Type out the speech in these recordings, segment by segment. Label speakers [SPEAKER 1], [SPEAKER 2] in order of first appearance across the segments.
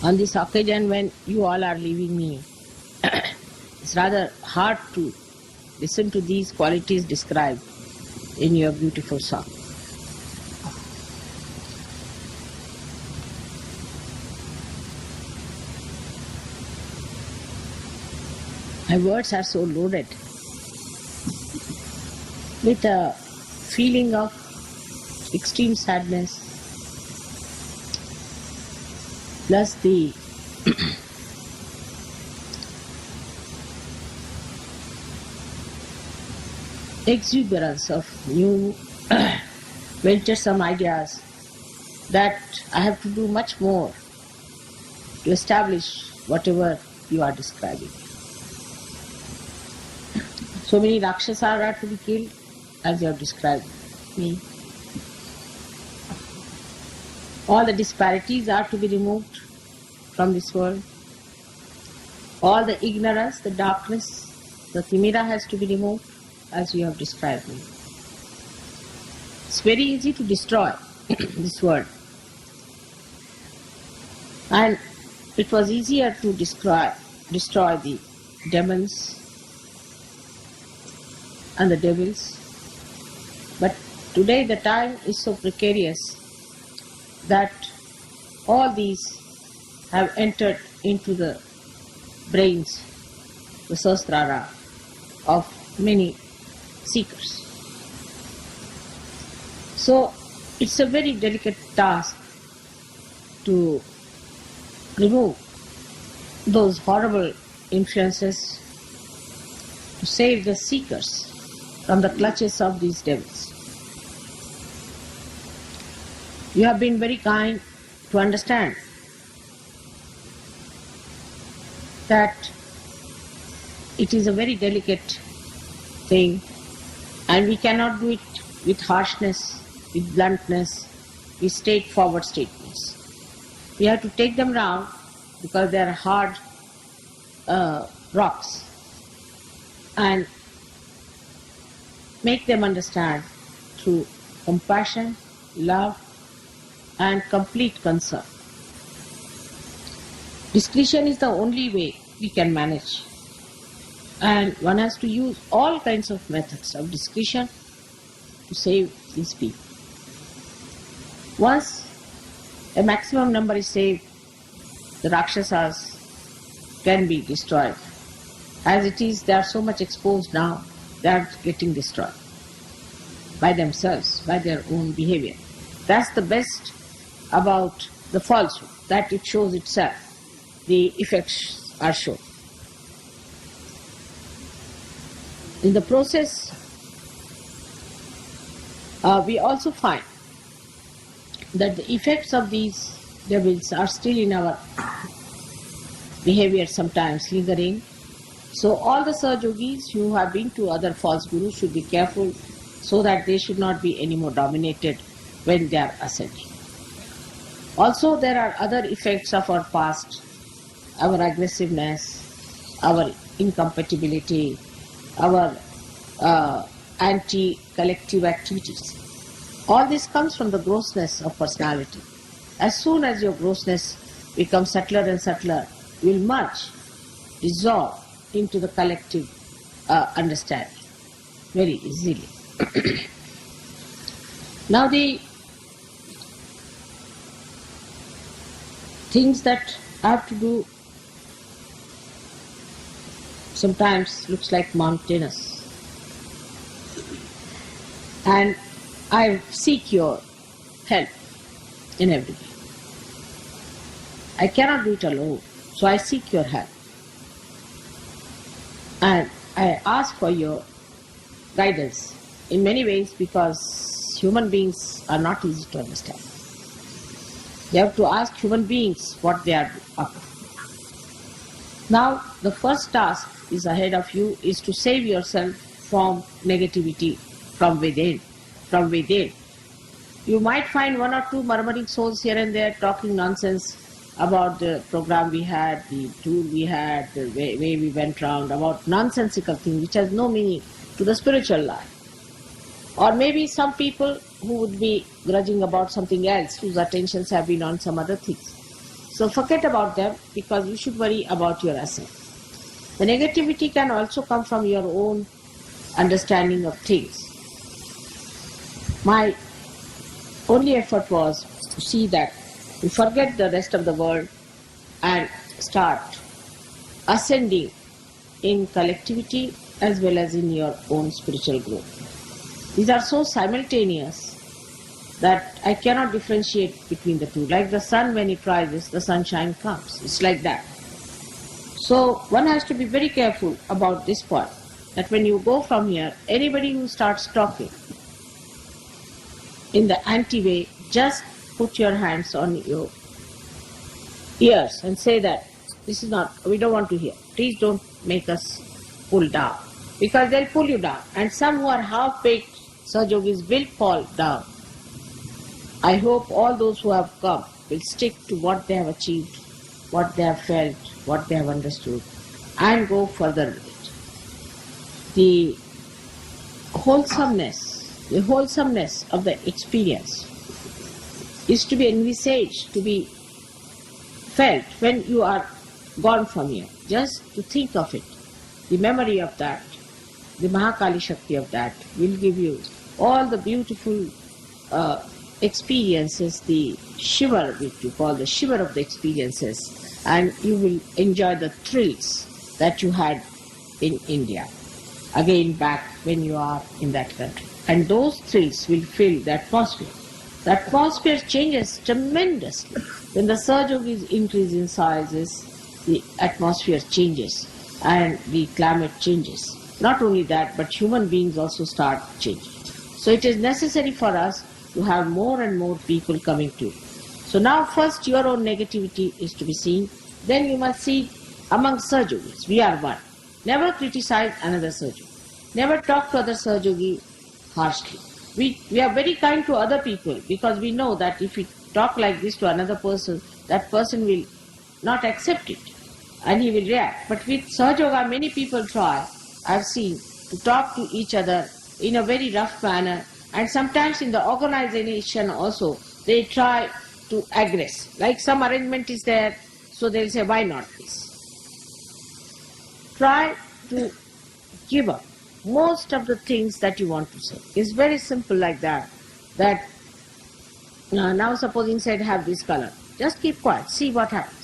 [SPEAKER 1] On this occasion when you all are leaving me, it's rather hard to listen to these qualities described in your beautiful song. My words are so loaded with a feeling of extreme sadness, plus the exuberance of new venturesome ideas that I have to do much more to establish whatever you are describing. So many Rakshasas are to be killed as you have described me. All the disparities are to be removed from this world. All the ignorance, the darkness, the timira has to be removed as you have described me. It's very easy to destroy this world. And it was easier to destroy the demons and the devils. But today the time is so precarious that all these have entered into the brains, the sahasrara of many seekers. So it's a very delicate task to remove those horrible influences, to save the seekers from the clutches of these devils. You have been very kind to understand that it is a very delicate thing and we cannot do it with harshness, with bluntness, with straightforward statements. We have to take them round because they are hard rocks and make them understand through compassion, love, and complete concern. Discretion is the only way we can manage, and one has to use all kinds of methods of discretion to save these people. Once a maximum number is saved, the Rakshasas can be destroyed. As it is, they are so much exposed now, they are getting destroyed by themselves, by their own behavior. That's the best about the falsehood, that it shows itself. The effects are shown. In the process, we also find that the effects of these devils are still in our behavior, sometimes lingering. So all the Sahajogis who have been to other false gurus should be careful so that they should not be any more dominated when they are ascending. Also, there are other effects of our past, our aggressiveness, our incompatibility, our anti-collective activities. All this comes from the grossness of personality. As soon as your grossness becomes subtler and subtler, you will merge, dissolve into the collective understanding very easily. Now the things that I have to do sometimes looks like mountainous, and I seek your help in every way. I cannot do it alone, so I seek your help. And I ask for your guidance in many ways because human beings are not easy to understand. You have to ask human beings what they are up to. Now, the first task is ahead of you is to save yourself from negativity from within. You might find one or two murmuring souls here and there talking nonsense about the program we had, the tour we had, the way we went round, about nonsensical things which has no meaning to the spiritual life. Or maybe some people who would be grudging about something else, whose attentions have been on some other things. So forget about them because you should worry about your ascent. The negativity can also come from your own understanding of things. My only effort was to see that you forget the rest of the world and start ascending in collectivity as well as in your own spiritual growth. These are so simultaneous that I cannot differentiate between the two. Like the sun, when it rises, the sunshine comes. It's like that. So one has to be very careful about this point, that when you go from here, anybody who starts talking in the anti-way, just put your hands on your ears and say that this is not, we don't want to hear. Please don't make us pull down, because they'll pull you down. And some who are half-baked Sahajogis will fall down. I hope all those who have come will stick to what they have achieved, what they have felt, what they have understood, and go further with it. The wholesomeness of the experience is to be envisaged, to be felt when you are gone from here. Just to think of it, the memory of that, the Mahakali Shakti of that will give you all the beautiful experiences, the shiver, which you call the shiver of the experiences, and you will enjoy the thrills that you had in India, again back when you are in that country. And those thrills will fill the atmosphere. The atmosphere changes tremendously. When the Sahajogis increase in sizes, the atmosphere changes and the climate changes. Not only that, but human beings also start changing. So it is necessary for us to have more and more people coming to you. So now first your own negativity is to be seen, then you must see among Sahajogis, we are one. Never criticize another Sahajogi. Never talk to other Sahajogi harshly. We are very kind to other people because we know that if we talk like this to another person, that person will not accept it and he will react. But with Sahajoga, many people try, I've seen, to talk to each other in a very rough manner, and sometimes in the organization also they try to aggress. Like some arrangement is there, so they'll say, why not this? Try to give up most of the things that you want to say. It's very simple like that. That now supposing said have this color, just keep quiet, see what happens.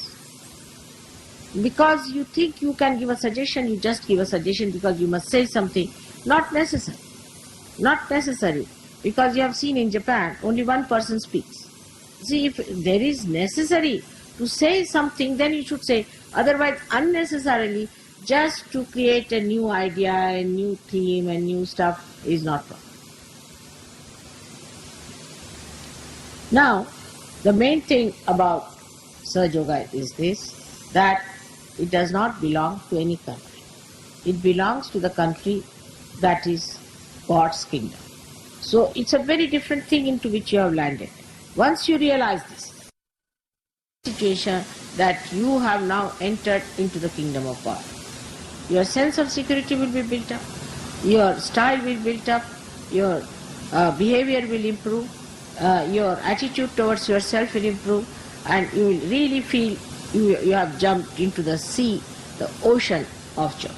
[SPEAKER 1] Because you think you can give a suggestion, you just give a suggestion because you must say something. Not necessary. Not necessary. Because you have seen in Japan, only one person speaks. See, if there is necessary to say something, then you should say. Otherwise, unnecessarily, just to create a new idea, a new theme, and new stuff is not wrong. Now, the main thing about Sahajoga is this, that it does not belong to any country. It belongs to the country that is God's kingdom. So it's a very different thing into which you have landed. Once you realize this situation, that you have now entered into the kingdom of God, your sense of security will be built up, your style will be built up, your behavior will improve, your attitude towards yourself will improve, and you will really feel you have jumped into the sea, the ocean of joy.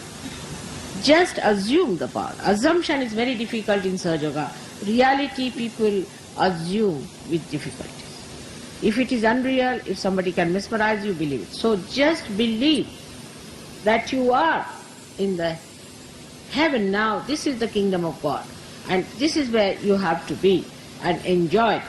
[SPEAKER 1] Just assume the power. Assumption is very difficult in Sahajoga. Reality people assume with difficulty. If it is unreal, if somebody can mesmerize you, believe it. So just believe that you are in the heaven now. This is the kingdom of God. And this is where you have to be and enjoy it.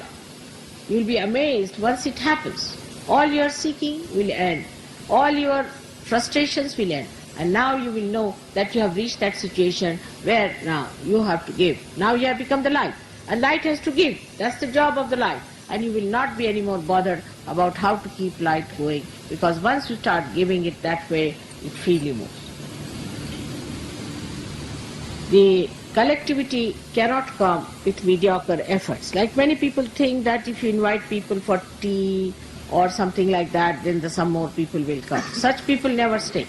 [SPEAKER 1] You will be amazed once it happens. All your seeking will end. All your frustrations will end. And now you will know that you have reached that situation where now you have to give. Now you have become the light. And light has to give. That's the job of the light. And you will not be any more bothered about how to keep light going. Because once you start giving it that way, it freely moves. The collectivity cannot come with mediocre efforts. Like many people think that if you invite people for tea or something like that, then some more people will come. Such people never stay.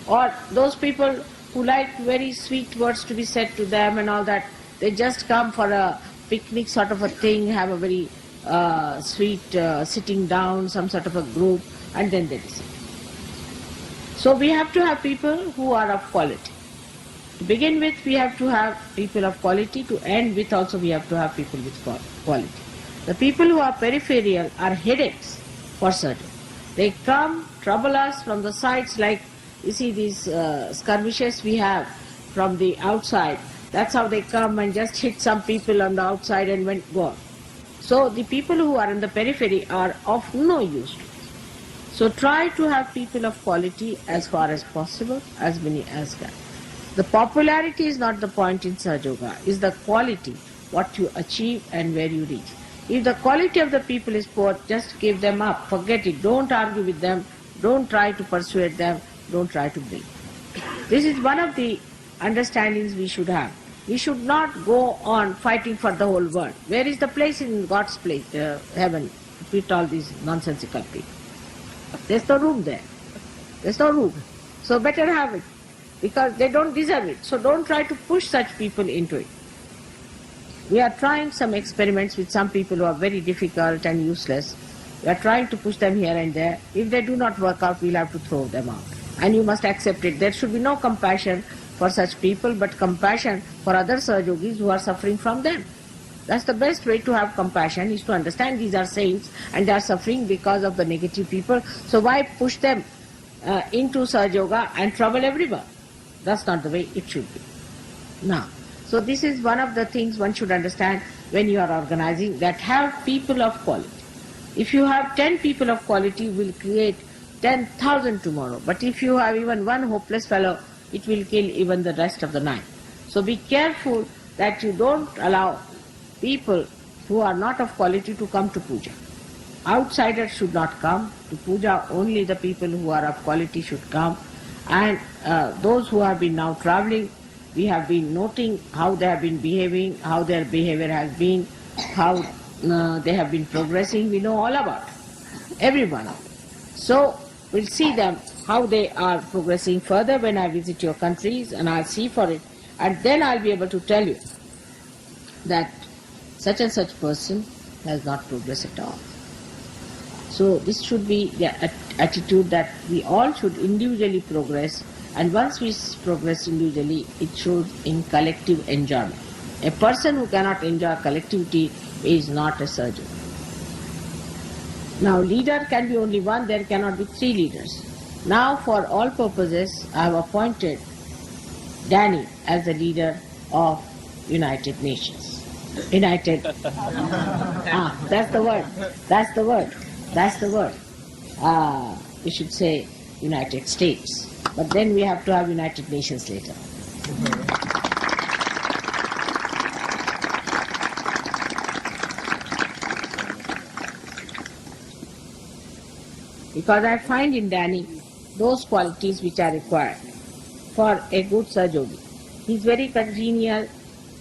[SPEAKER 1] Or those people who like very sweet words to be said to them and all that, they just come for a picnic sort of a thing, have a very sweet sitting down, some sort of a group, and then they decide. So we have to have people who are of quality. To begin with, we have to have people of quality. To end with, also we have to have people with quality. The people who are peripheral are headaches for certain. They come, trouble us from the sides, like you see these skirmishes we have from the outside. That's how they come and just hit some people on the outside and go on. So the people who are in the periphery are of no use to us. So try to have people of quality as far as possible, as many as can. The popularity is not the point in Sahaja Yoga, it's the quality, what you achieve and where you reach. If the quality of the people is poor, just give them up, forget it, don't argue with them, don't try to persuade them, don't try to bring. This is one of the understandings we should have. We should not go on fighting for the whole world. Where is the place in God's place, heaven, with all these nonsensical people? There's no room there. There's no room. So better have it, because they don't deserve it. So don't try to push such people into it. We are trying some experiments with some people who are very difficult and useless. We are trying to push them here and there. If they do not work out, we'll have to throw them out. And you must accept it. There should be no compassion for such people, but compassion for other Sahajogis who are suffering from them. That's the best way to have compassion, is to understand these are saints and they are suffering because of the negative people. So why push them into Sahaja Yoga and trouble everyone? That's not the way it should be. Now, so this is one of the things one should understand when you are organizing, that have people of quality. If you have 10 people of quality, you will create 10,000 tomorrow. But if you have even one hopeless fellow, it will kill even the rest of the 9. So be careful that you don't allow people who are not of quality to come to puja. Outsiders should not come to puja, only the people who are of quality should come. And those who have been now traveling, we have been noting how they have been behaving, how their behavior has been, how they have been progressing. We know all about it, everyone. So we'll see them, how they are progressing further when I visit your countries, and I'll see for it. And then I'll be able to tell you that such and such person has not progressed at all. So this should be the attitude, that we all should individually progress, and once we progress individually, it shows in collective enjoyment. A person who cannot enjoy collectivity is not a surgeon. Now leader can be only one, there cannot be 3 leaders. Now for all purposes I have appointed Danny as the leader of United Nations. United, that's the word, that's the word, that's the word. We should say United States, but then we have to have United Nations later. Because I find in Danny those qualities which are required for a good Sahajogi. He is very congenial,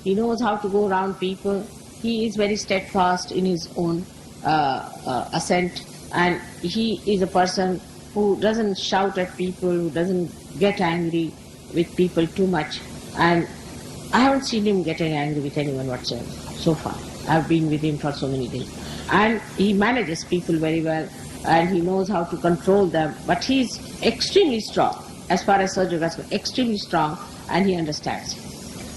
[SPEAKER 1] he knows how to go around people, he is very steadfast in his own assent, and he is a person who doesn't shout at people, who doesn't get angry with people too much. And I haven't seen him getting angry with anyone whatsoever so far. I've been with him for so many days. And he manages people very well, and he knows how to control them, but he is extremely strong as far as Sahaja Yoga is concerned, extremely strong, and he understands.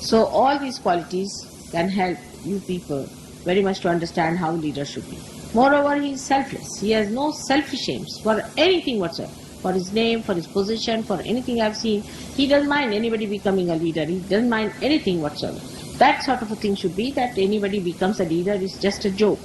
[SPEAKER 1] So all these qualities can help you people very much to understand how leaders should be. Moreover, he is selfless. He has no selfish aims for anything whatsoever, for his name, for his position, for anything I've seen. He doesn't mind anybody becoming a leader. He doesn't mind anything whatsoever. That sort of a thing should be, that anybody becomes a leader is just a joke.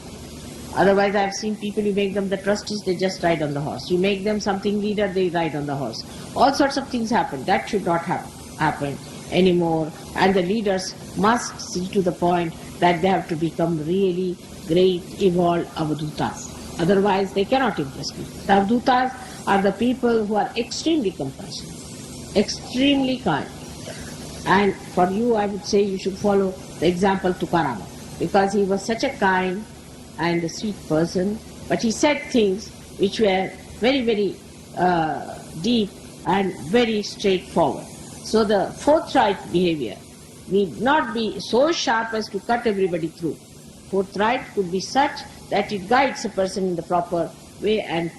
[SPEAKER 1] Otherwise, I've seen people, you make them the trustees, they just ride on the horse. You make them something leader, they ride on the horse. All sorts of things happen. That should not happen anymore. And the leaders must see to the point that they have to become really great, evolved avadhutas. Otherwise, they cannot impress people. The avadhutas are the people who are extremely compassionate, extremely kind. And for you, I would say you should follow the example Tukarama, because he was such a kind and a sweet person, but he said things which were very, very deep and very straightforward. So the forthright behavior need not be so sharp as to cut everybody through, forthright could be such that it guides a person in the proper way, and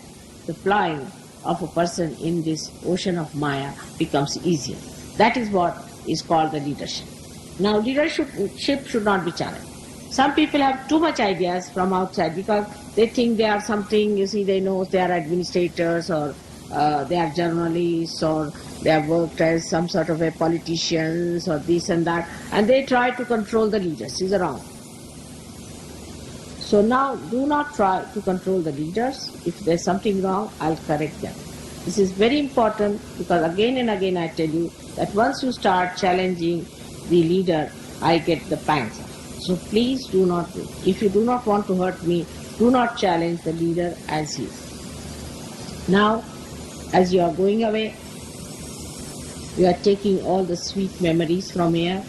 [SPEAKER 1] the flying of a person in this ocean of Maya becomes easier. That is what is called the leadership. Now, leadership should not be challenged. Some people have too much ideas from outside because they think they are something, they know they are administrators, or they are journalists, or they have worked as some sort of a politicians, or this and that, and they try to control the leaders. Is wrong. So now, do not try to control the leaders. If there's something wrong, I'll correct them. This is very important, because again and again I tell you that once you start challenging the leader, I get the pangs. So please do not do. If you do not want to hurt me, do not challenge the leader as he is. Now, as you are going away, you are taking all the sweet memories from here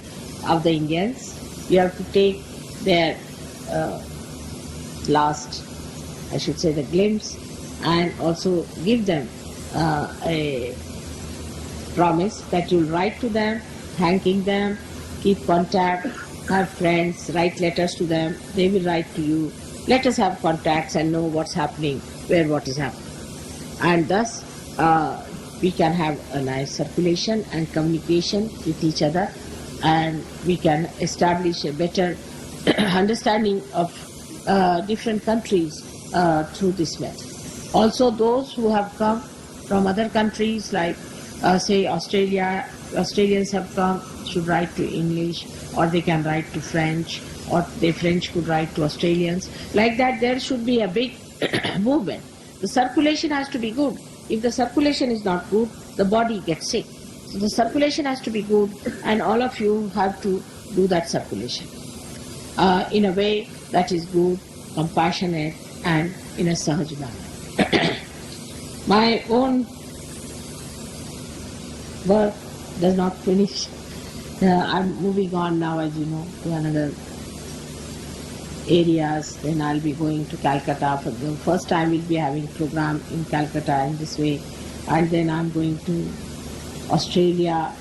[SPEAKER 1] of the Indians. You have to take their last, I should say, the glimpse, and also give them a promise that you'll write to them, thanking them, keep contact, have friends, write letters to them, they will write to you. Let us have contacts and know what's happening, where what is happening. And thus we can have a nice circulation and communication with each other, and we can establish a better understanding of different countries through this method. Also, those who have come from other countries, like say Australia, Australians have come, should write to English, or they can write to French, or the French could write to Australians. Like that, there should be a big movement. The circulation has to be good. If the circulation is not good, the body gets sick. So the circulation has to be good, and all of you have to do that circulation in a way that is good, compassionate, and in a sahaj manner. My own work does not finish. I'm moving on now, as you know, to another areas. Then I'll be going to Calcutta. For the first time we'll be having program in Calcutta in this way. And then I'm going to Australia,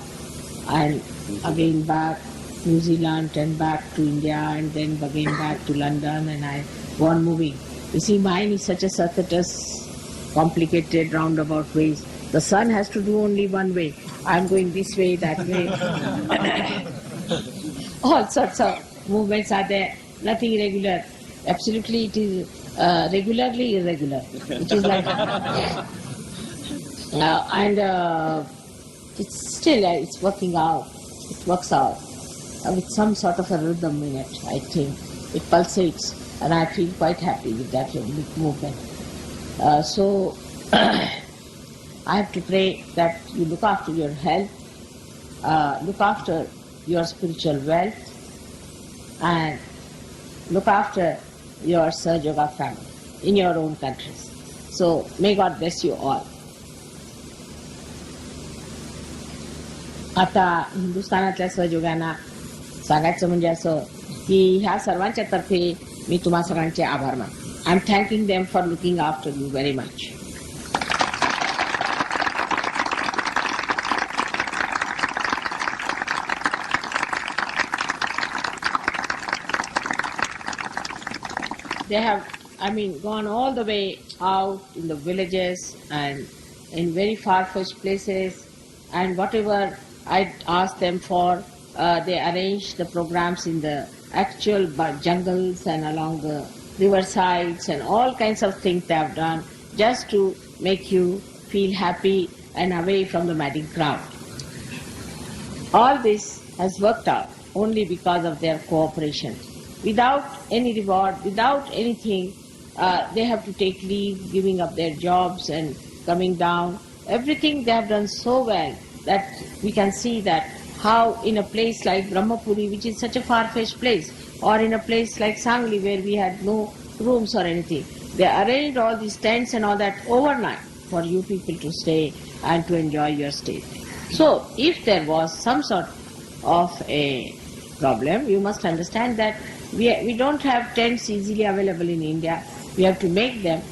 [SPEAKER 1] and again back New Zealand, and back to India, and then again back to London, and I go on moving. You see, mine is such a circuitous, complicated, roundabout ways. The sun has to do only one way. I'm going this way, that way. All sorts of movements are there. Nothing irregular. Absolutely, it is regularly irregular. It is like, and it's still it's working out. It works out with some sort of a rhythm in it. I think it pulsates, and I feel quite happy with that movement. So I have to pray that you look after your health, look after your spiritual wealth, and look after your Sahaja Yoga family in your own countries. So may God bless you all. आता हिंदुस्थानातल्या सहयोगांना सांगायचं म्हणजे असं की ह्या सर्वांच्या तर्फे मी तुम्हा सगळ्यांचे आभार मानतो. I am thanking them for looking after you very much. They have, gone all the way out in the villages and in very far-fetched places, and whatever I asked them for, they arranged the programs in the actual jungles and along the riversides, and all kinds of things they have done just to make you feel happy and away from the madding crowd. All this has worked out only because of their cooperation. Without any reward, without anything, they have to take leave, giving up their jobs and coming down. Everything they have done so well that we can see that how in a place like Brahmapuri, which is such a far-fetched place, or in a place like Sangli where we had no rooms or anything, they arranged all these tents and all that overnight for you people to stay and to enjoy your stay. So if there was some sort of a problem, you must understand that we don't have tents easily available in India. We have to make them.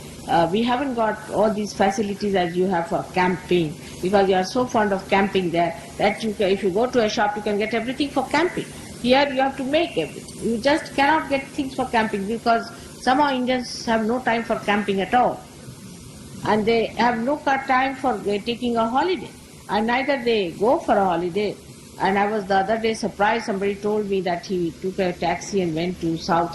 [SPEAKER 1] We haven't got all these facilities as you have for camping, because you are so fond of camping there that if you go to a shop, you can get everything for camping. Here you have to make everything. You just cannot get things for camping because somehow Indians have no time for camping at all. And they have no time for taking a holiday. And neither they go for a holiday. And I was the other day surprised, somebody told me that he took a taxi and went to South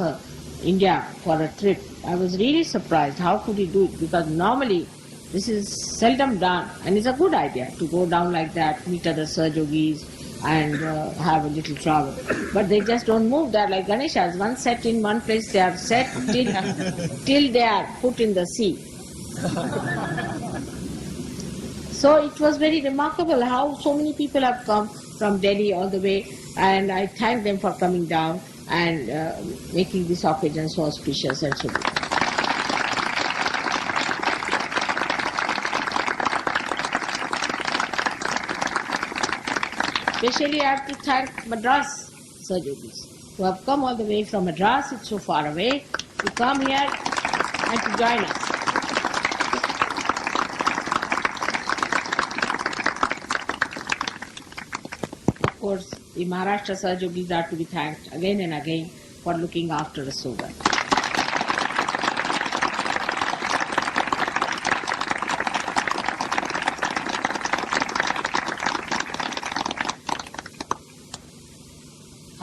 [SPEAKER 1] India for a trip. I was really surprised. How could he do it? Because normally this is seldom done, and it's a good idea to go down like that, meet other Sahajogis and have a little travel. But they just don't move. They're like Ganeshas. Once set in one place, they are set till they are put in the sea. So it was very remarkable how so many people have come from Delhi all the way, and I thank them for coming down and making this occasion so auspicious and so good. Especially I have to thank Madras Sahajogis who have come all the way from Madras. It's so far away to come here and to join us. Of course, the Maharashtra Sahajogis are to be thanked again and again for looking after us so well.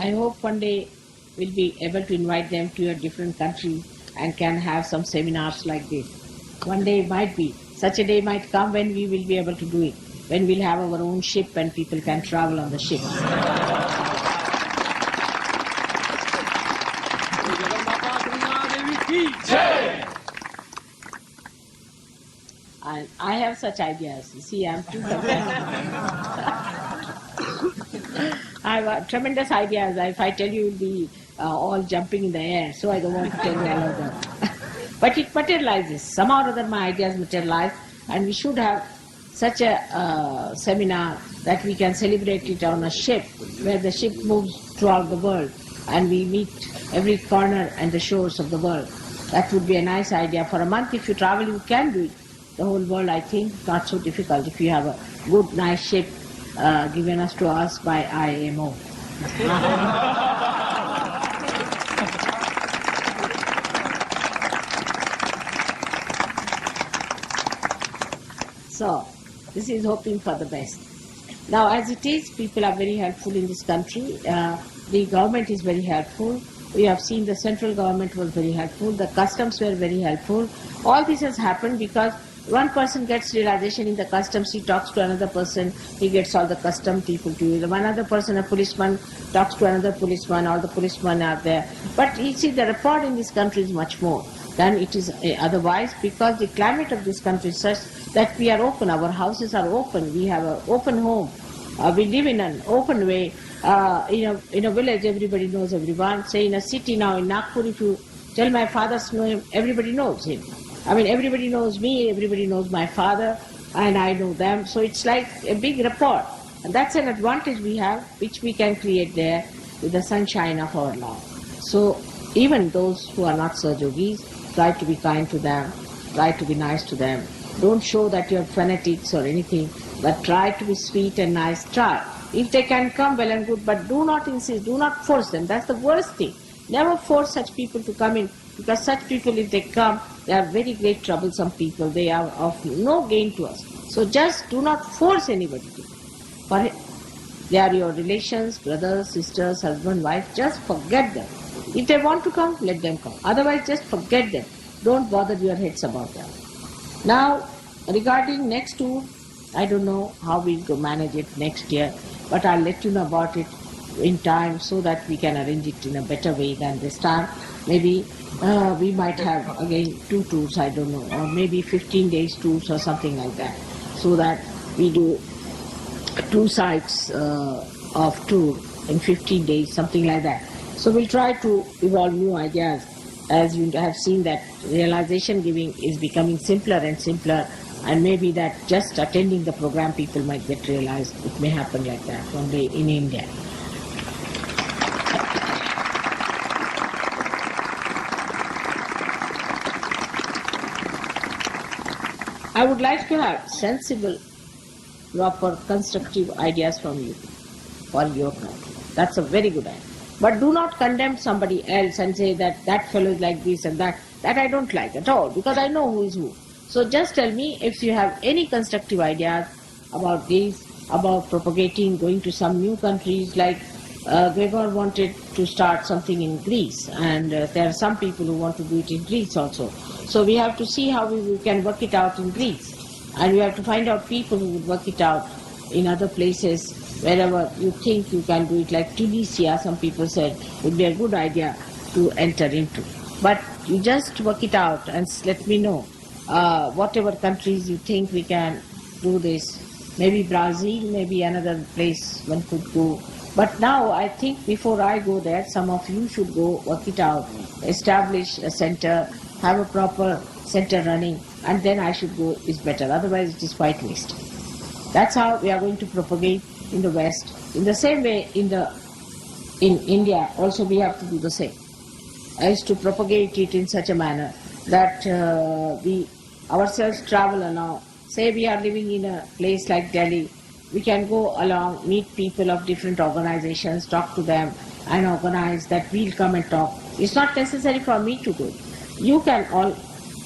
[SPEAKER 1] I hope one day we'll be able to invite them to a different country and can have some seminars like this. One day might be, such a day might come when we will be able to do it, when we'll have our own ship and people can travel on the ship. And I have such ideas. You see, I'm too I have tremendous ideas. If I tell you, you'll be all jumping in the air, so I don't want to tell you all of them. But it materializes. Somehow or other my ideas materialize, and we should have such a seminar that we can celebrate it on a ship, where the ship moves throughout the world, and we meet every corner and the shores of the world. That would be a nice idea. For a month, if you travel, you can do it. The whole world, I think, not so difficult if you have a good, nice ship given us to us by IMO. So, this is hoping for the best. Now, as it is, people are very helpful in this country. The government is very helpful. We have seen the central government was very helpful. The customs were very helpful. All this has happened because one person gets realization in the customs, he talks to another person, he gets all the custom people to you. One other person, a policeman, talks to another policeman, all the policemen are there. But you see, the rapport in this country is much more than it is otherwise, because the climate of this country is such that we are open, our houses are open, we have an open home, we live in an open way. In a village, everybody knows everyone. Say in a city now, in Nagpur, if you tell my father's name, everybody knows him. I mean, everybody knows me, everybody knows my father, and I know them. So it's like a big rapport. And that's an advantage we have, which we can create there with the sunshine of our love. So even those who are not Sahajogis, try to be kind to them, try to be nice to them. Don't show that you're fanatics or anything, but try to be sweet and nice. Try. If they can come, well and good, but do not insist, do not force them. That's the worst thing. Never force such people to come in, because such people, if they come, they are very great troublesome people. They are of no gain to us. So just do not force anybody to. For they are your relations, brothers, sisters, husband, wife. Just forget them. If they want to come, let them come. Otherwise, just forget them. Don't bother your heads about them. Now, regarding next tour, I don't know how we'll go manage it next year, but I'll let you know about it in time so that we can arrange it in a better way than this time. Maybe we might have again 2 tours, I don't know, or maybe 15 days tours or something like that, so that we do 2 sites of tour in 15 days, something like that. So we'll try to evolve new ideas. As you have seen that realization giving is becoming simpler and simpler, and maybe that just attending the program people might get realized. It may happen like that one day in India. I would like to have sensible, proper, constructive ideas from you for your country. That's a very good idea. But do not condemn somebody else and say that that fellow is like this and that. That I don't like at all, because I know who is who. So just tell me if you have any constructive ideas about this, about propagating, going to some new countries. Like Gregor wanted to start something in Greece, and there are some people who want to do it in Greece also. So we have to see how we can work it out in Greece. And we have to find out people who would work it out in other places, wherever you think you can do it. Like Tunisia, some people said, would be a good idea to enter into. But you just work it out and let me know whatever countries you think we can do this. Maybe Brazil, maybe another place one could go. But now I think before I go there, some of you should go work it out, establish a center, have a proper center running, and then I should go is better. Otherwise it is quite waste. That's how we are going to propagate in the West. In the same way, in India also we have to do the same. Is to propagate it in such a manner that we ourselves travel along. Say we are living in a place like Delhi, we can go along, meet people of different organizations, talk to them and organize that we'll come and talk. It's not necessary for me to go. You can all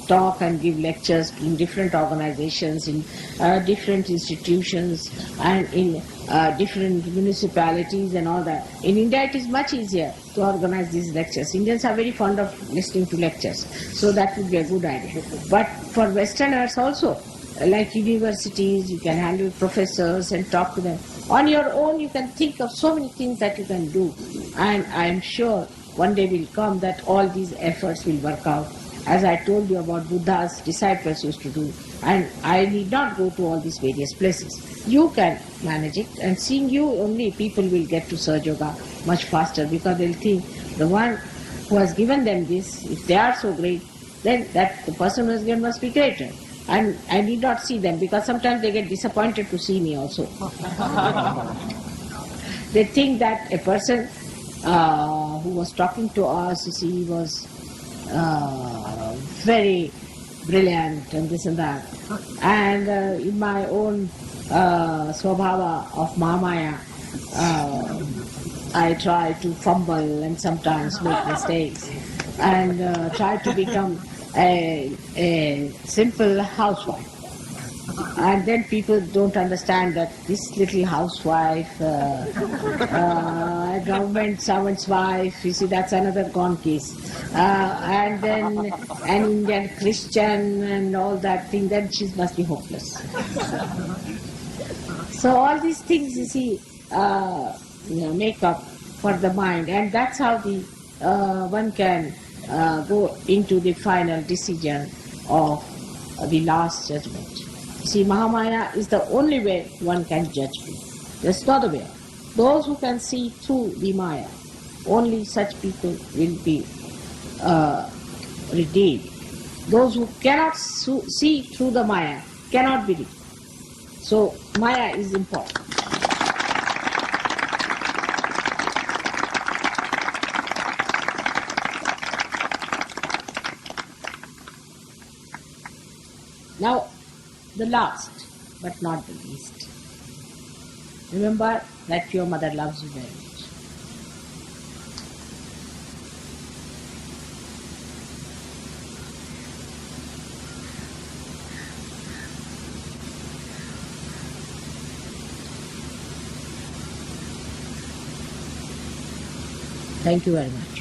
[SPEAKER 1] talk and give lectures in different organizations, in different institutions and in different municipalities and all that. In India it is much easier to organize these lectures. Indians are very fond of listening to lectures, so that would be a good idea. But for Westerners also, like universities, you can handle professors and talk to them. On your own you can think of so many things that you can do, and I am sure one day will come that all these efforts will work out, as I told you about Buddha's disciples used to do. And I need not go to all these various places. You can manage it, and seeing you only, people will get to Sahaja Yoga much faster, because they'll think the one who has given them this, if they are so great, then that the person who has given must be greater. And I need not see them, because sometimes they get disappointed to see me also. They think that a person who was talking to us, you see, was very brilliant and this and that. And in my own swabhava of Mahamaya, I try to fumble and sometimes make mistakes and try to become a simple housewife. And then people don't understand that this little housewife, a government servant's wife, you see, that's another gone case. And then an Indian Christian and all that thing, then she must be hopeless. So all these things, you see, make up for the mind, and that's how the one can go into the final decision of the last judgment. See, Mahamaya is the only way one can judge people. There's no other way. Those who can see through the Maya, only such people will be redeemed. Those who cannot see through the Maya cannot be redeemed. So Maya is important. Now, the last, but not the least. Remember that your mother loves you very much. Thank you very much.